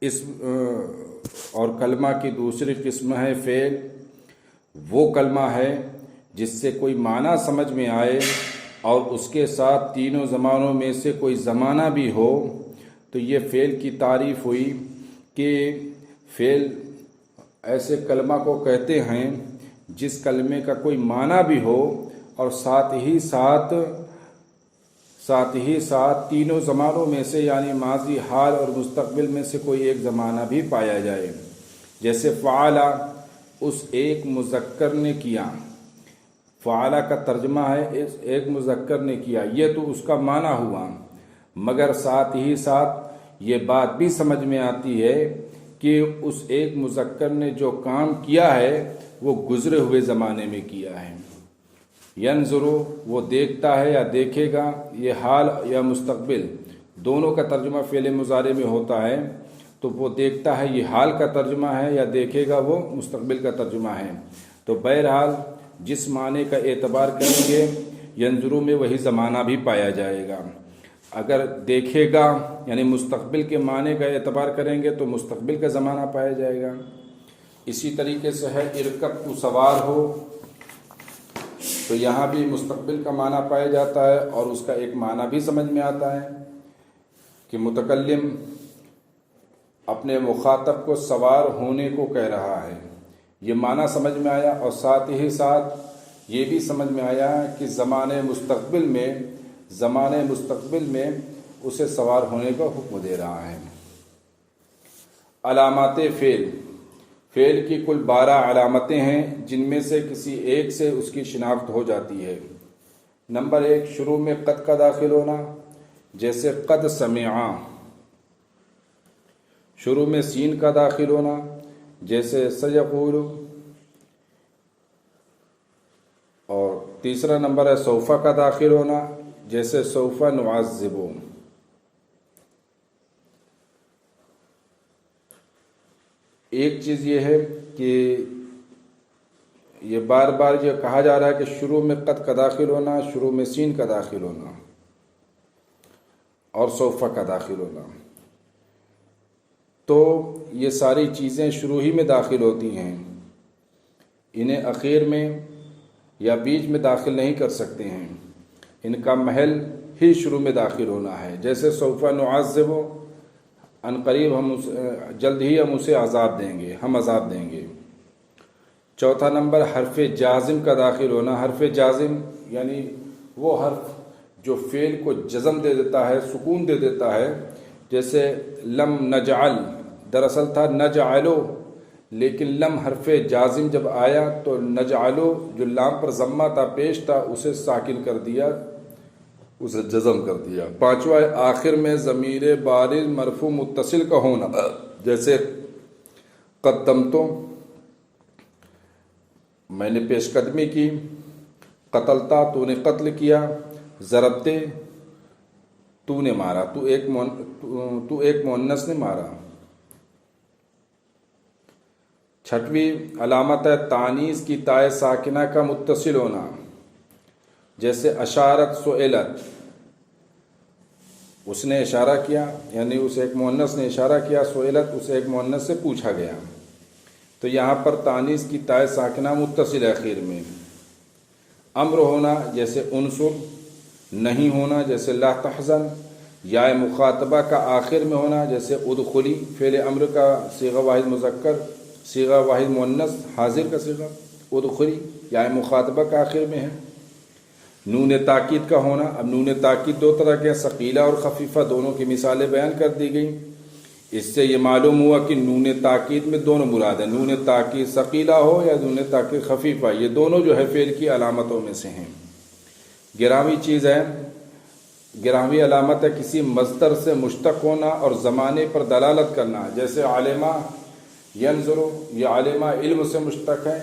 اور کلمہ کی دوسری قسم ہے فعل۔ وہ کلمہ ہے جس سے کوئی معنی سمجھ میں آئے اور اس کے ساتھ تینوں زمانوں میں سے کوئی زمانہ بھی ہو، تو یہ فعل کی تعریف ہوئی کہ فعل ایسے کلمہ کو کہتے ہیں جس کلمے کا کوئی معنی بھی ہو اور ساتھ ہی ساتھ تینوں زمانوں میں سے یعنی ماضی، حال اور مستقبل میں سے کوئی ایک زمانہ بھی پایا جائے۔ جیسے فعلا، اس ایک مذکر نے کیا۔ فعلا کا ترجمہ ہے ایک مذکر نے کیا، یہ تو اس کا معنی ہوا، مگر ساتھ ہی ساتھ یہ بات بھی سمجھ میں آتی ہے کہ اس ایک مذکر نے جو کام کیا ہے وہ گزرے ہوئے زمانے میں کیا ہے۔ ینظرو، وہ دیکھتا ہے یا دیکھے گا، یہ حال یا مستقبل دونوں کا ترجمہ فعل مضارع میں ہوتا ہے، تو وہ دیکھتا ہے یہ حال کا ترجمہ ہے یا دیکھے گا وہ مستقبل کا ترجمہ ہے۔ تو بہرحال جس معنی کا اعتبار کریں گے ینظرو میں وہی زمانہ بھی پایا جائے گا۔ اگر دیکھے گا یعنی مستقبل کے معنی کا اعتبار کریں گے تو مستقبل کا زمانہ پایا جائے گا۔ اسی طریقے سے ہے ارکب، تو سوار ہو، تو یہاں بھی مستقبل کا معنی پایا جاتا ہے اور اس کا ایک معنی بھی سمجھ میں آتا ہے کہ متکلم اپنے مخاطب کو سوار ہونے کو کہہ رہا ہے، یہ معنی سمجھ میں آیا، اور ساتھ ہی ساتھ یہ بھی سمجھ میں آیا کہ زمانے مستقبل میں اسے سوار ہونے کا حکم دے رہا ہے۔ علامات فعل کی کل 12 علامتیں ہیں جن میں سے کسی ایک سے اس کی شناخت ہو جاتی ہے۔ نمبر 1، شروع میں قد کا داخل ہونا، جیسے قد سمعا۔ شروع میں سین کا داخل ہونا، جیسے سیقول۔ اور تیسرا نمبر ہے سوف کا داخل ہونا، جیسے سوف نعذب۔ ایک چیز یہ ہے کہ یہ بار بار یہ کہا جا رہا ہے کہ شروع میں قد کا داخل ہونا، شروع میں سین کا داخل ہونا اور سوف کا داخل ہونا، تو یہ ساری چیزیں شروع ہی میں داخل ہوتی ہیں، انہیں اخیر میں یا بیچ میں داخل نہیں کر سکتے ہیں، ان کا محل ہی شروع میں داخل ہونا ہے۔ جیسے سوف نعذب، ان قریب جلد ہی ہم اسے عذاب دیں گے، ہم عذاب دیں گے۔ چوتھا نمبر حرف جازم کا داخل ہونا۔ حرف جازم یعنی وہ حرف جو فعل کو جزم دے دیتا ہے، سکون دے دیتا ہے، جیسے لم نجعل، دراصل تھا نجعلو، لیکن لم حرف جازم جب آیا تو نجعلو جو لام پر ضمہ تھا، پیش تھا، اسے ساکن کر دیا، اسے جزم کر دیا۔ پانچواں آخر میں ضمیر بارز مرفوع متصل کا ہونا، جیسے قدمتو، میں نے پیش قدمی کی، قتلتا، تو نے قتل کیا، ضربتے، تو نے مارا، تو ایک مؤنث نے مارا۔ چھٹویں علامت ہے تانیث کی تائے ساکنہ کا متصل ہونا، جیسے اشارت سئلت، اس نے اشارہ کیا، یعنی اس ایک مؤنث نے اشارہ کیا، سئلت، اسے ایک مؤنث سے پوچھا گیا، تو یہاں پر تانیث کی تائے ساکنہ متصل ہے آخر میں۔ امر ہونا، جیسے انصر، نہیں ہونا، جیسے لا تحزن، یا مخاطبہ کا آخر میں ہونا، جیسے ادخلی، فعل امر کا صیغہ واحد مذکر، صیغہ واحد مؤنث، حاضر کا صیغہ ادخلی، یا مخاطبہ کا آخر میں ہے۔ نون تاکید کا ہونا، اب نون تاکید 2 طرح کے، ثقیلہ اور خفیفہ، دونوں کی مثالیں بیان کر دی گئیں۔ اس سے یہ معلوم ہوا کہ نون تاکید میں دونوں مراد ہیں، نون تاکید ثقیلہ ہو یا نون تاکید خفیفہ، یہ دونوں جو ہے فعل کی علامتوں میں سے ہیں۔ 11ویں چیز ہے، 11ویں علامت ہے کسی مصدر سے مشتق ہونا اور زمانے پر دلالت کرنا، جیسے علمہ ینظرو، یہ علمہ علم سے مشتق ہے،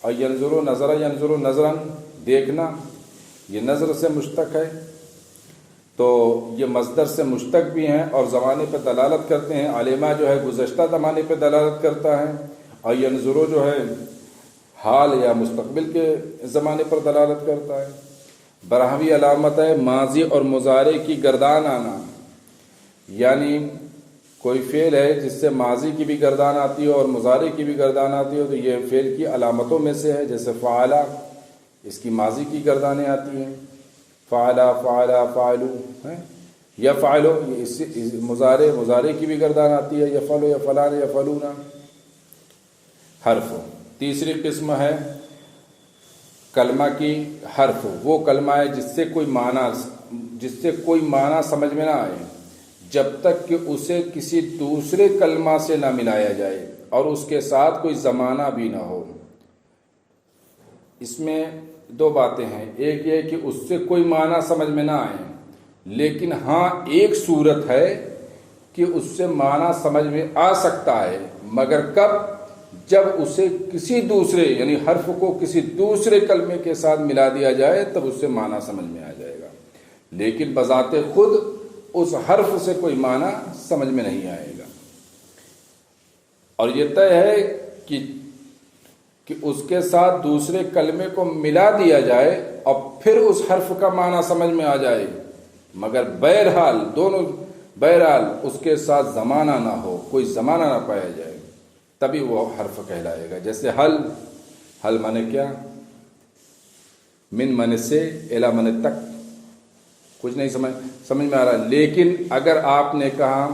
اور ینظرو نظر، ینظرو نظراً، دیکھنا، یہ نظر سے مشتق ہے، تو یہ مصدر سے مشتق بھی ہیں اور زمانے پر دلالت کرتے ہیں۔ علمہ جو ہے گزشتہ زمانے پر دلالت کرتا ہے، اور ینظرو جو ہے حال یا مستقبل کے زمانے پر دلالت کرتا ہے۔ 12ویں علامت ہے ماضی اور مضارع کی گردان آنا، یعنی کوئی فعل ہے جس سے ماضی کی بھی گردان آتی ہے اور مضارع کی بھی گردان آتی ہے، تو یہ فعل کی علامتوں میں سے ہے. جیسے فعلا، اس کی ماضی کی گردانیں آتی ہیں، فعلا، فعلا، فعلو ہے. یفعلو، یہ اس مضارع کی بھی گردان آتی ہے، یفعلو، یفعلان، یفعلون. حرف، تیسری قسم ہے کلمہ کی حرف. وہ کلمہ ہے جس سے کوئی معنی سمجھ میں نہ آئے جب تک کہ اسے کسی دوسرے کلمہ سے نہ ملایا جائے اور اس کے ساتھ کوئی زمانہ بھی نہ ہو. اس میں دو باتیں ہیں. ایک یہ کہ اس سے کوئی معنی سمجھ میں نہ آئے، لیکن ہاں ایک صورت ہے کہ اس سے معنی سمجھ میں آ سکتا ہے، مگر کب؟ جب اسے کسی دوسرے یعنی حرف کو کسی دوسرے کلمے کے ساتھ ملا دیا جائے تب اس سے معنی سمجھ میں آ جائے گا، لیکن بذات خود اس حرف سے کوئی معنی سمجھ میں نہیں آئے گا. اور یہ طے ہے کہ اس کے ساتھ دوسرے کلمے کو ملا دیا جائے اور پھر اس حرف کا معنی سمجھ میں آ جائے، مگر بہرحال اس کے ساتھ زمانہ نہ ہو، کوئی زمانہ نہ پایا جائے، تبھی وہ حرف کہلائے گا. جیسے حل مانے کیا؟ من مانے سے، الا مانے تک. کچھ نہیں سمجھ میں آ رہا. لیکن اگر آپ نے کہا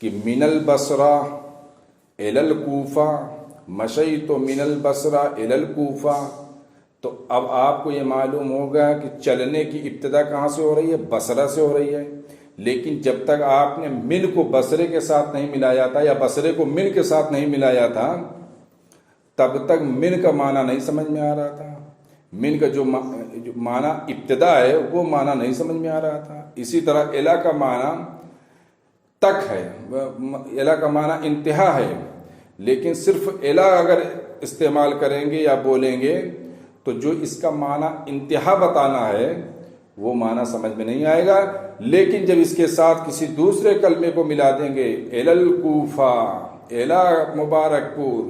کہ من البصرہ الی الکوفہ، مشیت من البصرہ الی الکوفہ، تو اب آپ کو یہ معلوم ہوگا کہ چلنے کی ابتدا کہاں سے ہو رہی ہے؟ بصرہ سے ہو رہی ہے. لیکن جب تک آپ نے من کو بصرے کے ساتھ نہیں ملایا تھا یا بصرے کو من کے ساتھ نہیں ملایا تھا تب تک من کا معنی نہیں سمجھ میں آ رہا تھا. من کا جو معنی ابتدا ہے وہ معنی نہیں سمجھ میں آ رہا تھا. اسی طرح الا کا معنی تک ہے، الا کا معنی انتہا ہے، لیکن صرف الا اگر استعمال کریں گے یا بولیں گے تو جو اس کا معنی انتہا بتانا ہے وہ معنی سمجھ میں نہیں آئے گا. لیکن جب اس کے ساتھ کسی دوسرے کلمے کو ملا دیں گے، الی الکوفہ، الا مبارک پور،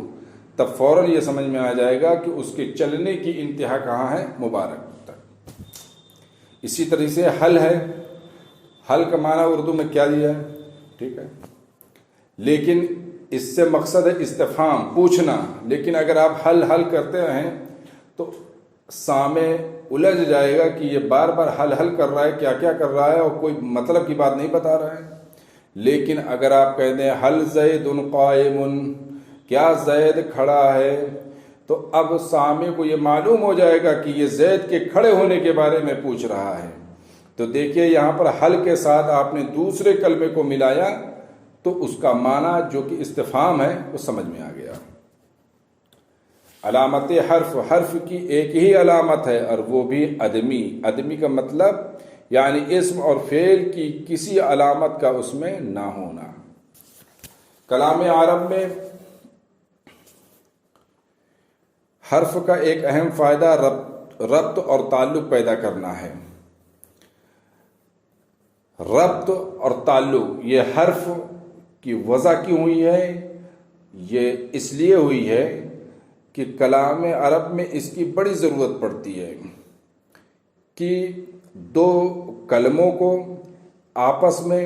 تب فوراً یہ سمجھ میں آ جائے گا کہ اس کے چلنے کی انتہا کہاں ہے؟ مبارک تک. اسی طرح سے حل ہے. حل کا معنی اردو میں کیا دیا ہے؟ ٹھیک ہے، لیکن اس سے مقصد ہے استفہام، پوچھنا. لیکن اگر آپ حل کرتے ہیں تو سامع الجھ جائے گا کہ یہ بار بار حل کر رہا ہے، کیا کر رہا ہے، اور کوئی مطلب کی بات نہیں بتا رہا ہے. لیکن اگر آپ کہتے ہیں حل زید قائم، کیا زید کھڑا ہے، تو اب سامع کو یہ معلوم ہو جائے گا کہ یہ زید کے کھڑے ہونے کے بارے میں پوچھ رہا ہے. تو دیکھیے یہاں پر حل کے ساتھ آپ نے دوسرے کلمے کو ملایا تو اس کا معنی جو کہ استفہام ہے وہ سمجھ میں آ گیا. علامت حرف کی ایک ہی علامت ہے اور وہ بھی عدمی کا مطلب یعنی اسم اور فعل کی کسی علامت کا اس میں نہ ہونا. کلام عرب میں حرف کا ایک اہم فائدہ ربط اور تعلق پیدا کرنا ہے. ربط اور تعلق، یہ حرف کی وضع کی ہوئی ہے، یہ اس لیے ہوئی ہے کہ کلام عرب میں اس کی بڑی ضرورت پڑتی ہے کہ دو کلموں کو آپس میں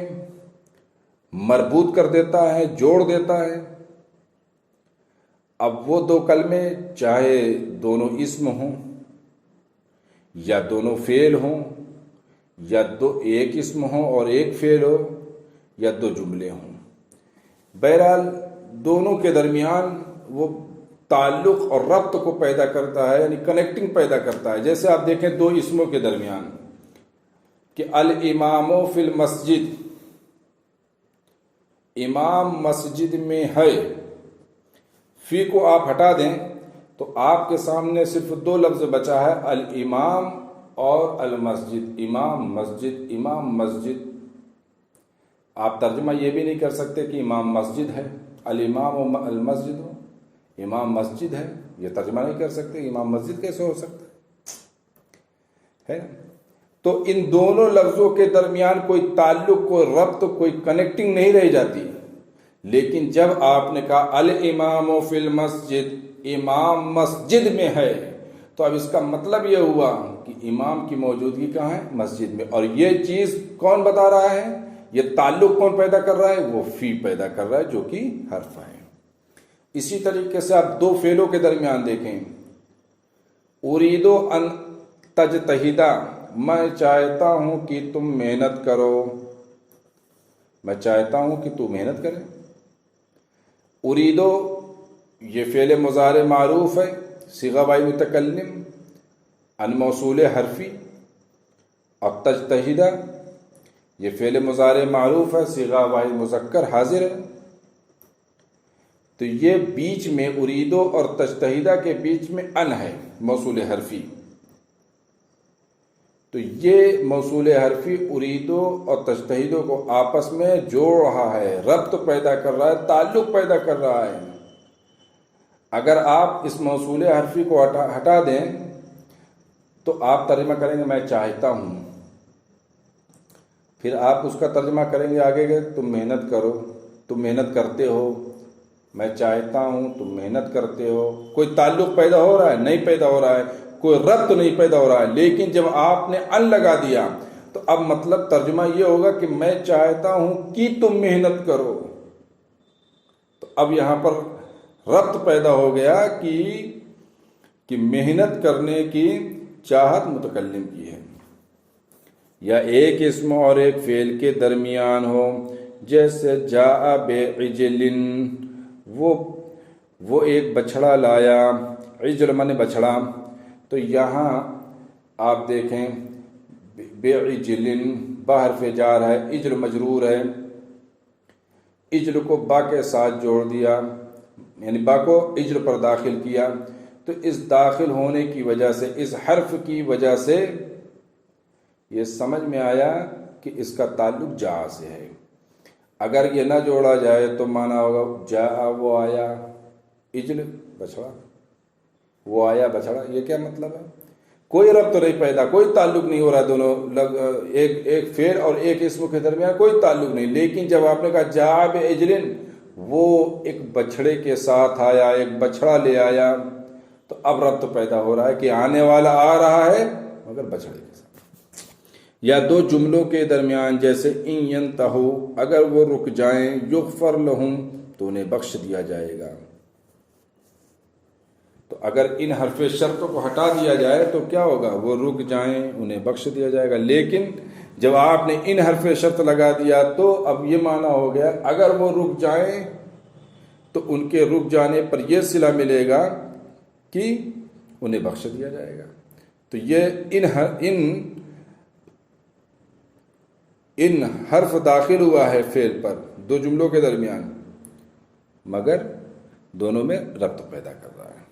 مربوط کر دیتا ہے، جوڑ دیتا ہے. اب وہ دو کلمے چاہے دونوں اسم ہوں یا دونوں فعل ہوں یا ایک اسم ہو اور ایک فعل ہو یا دو جملے ہوں، بہرحال دونوں کے درمیان وہ تعلق اور ربط کو پیدا کرتا ہے، یعنی کنیکٹنگ پیدا کرتا ہے. جیسے آپ دیکھیں دو اسموں کے درمیان کہ الامام فی المسجد، امام مسجد میں ہے، فی کو آپ ہٹا دیں تو آپ کے سامنے صرف دو لفظ بچا ہے، الامام اور المسجد. امام مسجد. آپ ترجمہ یہ بھی نہیں کر سکتے کہ امام مسجد ہے، الامام و المسجد ہو، امام مسجد ہے، یہ ترجمہ نہیں کر سکتے. امام مسجد کیسے ہو سکتا ہے؟ تو ان دونوں لفظوں کے درمیان کوئی تعلق، کوئی ربط، کوئی کنیکٹنگ نہیں رہ جاتی. لیکن جب آپ نے کہا الامام فی المسجد، امام مسجد میں ہے، تو اب اس کا مطلب یہ ہوا کہ امام کی موجودگی کہاں ہے؟ مسجد میں. اور یہ چیز کون بتا رہا ہے؟ یہ تعلق کون پیدا کر رہا ہے؟ وہ فی پیدا کر رہا ہے جو کہ حرف ہے۔ اسی طریقے سے آپ دو فعلوں کے درمیان دیکھیں، اریدو ان تجتہدا، میں چاہتا ہوں کہ تم محنت کرو، میں چاہتا ہوں کہ تو محنت کرے۔ اریدو یہ فعل مضارع معروف ہے، صیغہ واحد متکلم، ان موصول حرفی، اور تجتہدا یہ فعل مضارع معروف ہے، صیغہ واحد مذکر حاضر ہے۔ تو یہ بیچ میں اریدو اور تجتہدا کے بیچ میں ان ہے موصول حرفی، تو یہ موصول حرفی اریدو اور تجتہدو کو آپس میں جوڑ رہا ہے، ربط پیدا کر رہا ہے، تعلق پیدا کر رہا ہے۔ اگر آپ اس موصول حرفی کو ہٹا دیں تو آپ ترجمہ کریں گے میں چاہتا ہوں، پھر آپ اس کا ترجمہ کریں گے آگے کہ تم محنت کرو، تم محنت کرتے ہو، میں چاہتا ہوں تم محنت کرتے ہو۔ کوئی تعلق پیدا ہو رہا ہے؟ نہیں پیدا ہو رہا ہے، کوئی ربط نہیں پیدا ہو رہا ہے۔ لیکن جب آپ نے ان لگا دیا تو اب مطلب ترجمہ یہ ہوگا کہ میں چاہتا ہوں کہ تم محنت کرو، تو اب یہاں پر ربط پیدا ہو گیا کہ محنت کرنے کی چاہت متکلم کی ہے۔ یا ایک اسم اور ایک فعل کے درمیان ہو، جیسے جاء بعجل، وہ ایک بچھڑا لایا، عجل من بچھڑا، تو یہاں آپ دیکھیں بعجل بحرف جار ہے، عجل مجرور ہے، عجل کو با کے ساتھ جوڑ دیا، یعنی با کو عجل پر داخل کیا، تو اس داخل ہونے کی وجہ سے، اس حرف کی وجہ سے یہ سمجھ میں آیا کہ اس کا تعلق جا سے ہے۔ اگر یہ نہ جوڑا جائے تو معنی ہوگا جا وہ آیا، عجل بچھڑا، وہ آیا بچھڑا۔ یہ کیا مطلب ہے؟ کوئی ربط نہیں پیدا، کوئی تعلق نہیں ہو رہا دونوں ایک فعل اور ایک اسم کے درمیان کوئی تعلق نہیں۔ لیکن جب آپ نے کہا جاء بعجل، وہ ایک بچھڑے کے ساتھ آیا، ایک بچھڑا لے آیا، تو اب ربط پیدا ہو رہا ہے کہ آنے والا آ رہا ہے مگر بچھڑے کے ساتھ۔ یا دو جملوں کے درمیان، جیسے ان ینتہو، اگر وہ رک جائیں، یغفر لہم، تو انہیں بخش دیا جائے گا۔ تو اگر ان حرف شرط کو ہٹا دیا جائے تو کیا ہوگا؟ وہ رک جائیں، انہیں بخش دیا جائے گا۔ لیکن جب آپ نے ان حرف شرط لگا دیا تو اب یہ معنی ہو گیا اگر وہ رک جائیں تو ان کے رک جانے پر یہ صلہ ملے گا کہ انہیں بخش دیا جائے گا۔ تو یہ ان حرف داخل ہوا ہے فعل پر دو جملوں کے درمیان، مگر دونوں میں ربط پیدا کر رہا ہے۔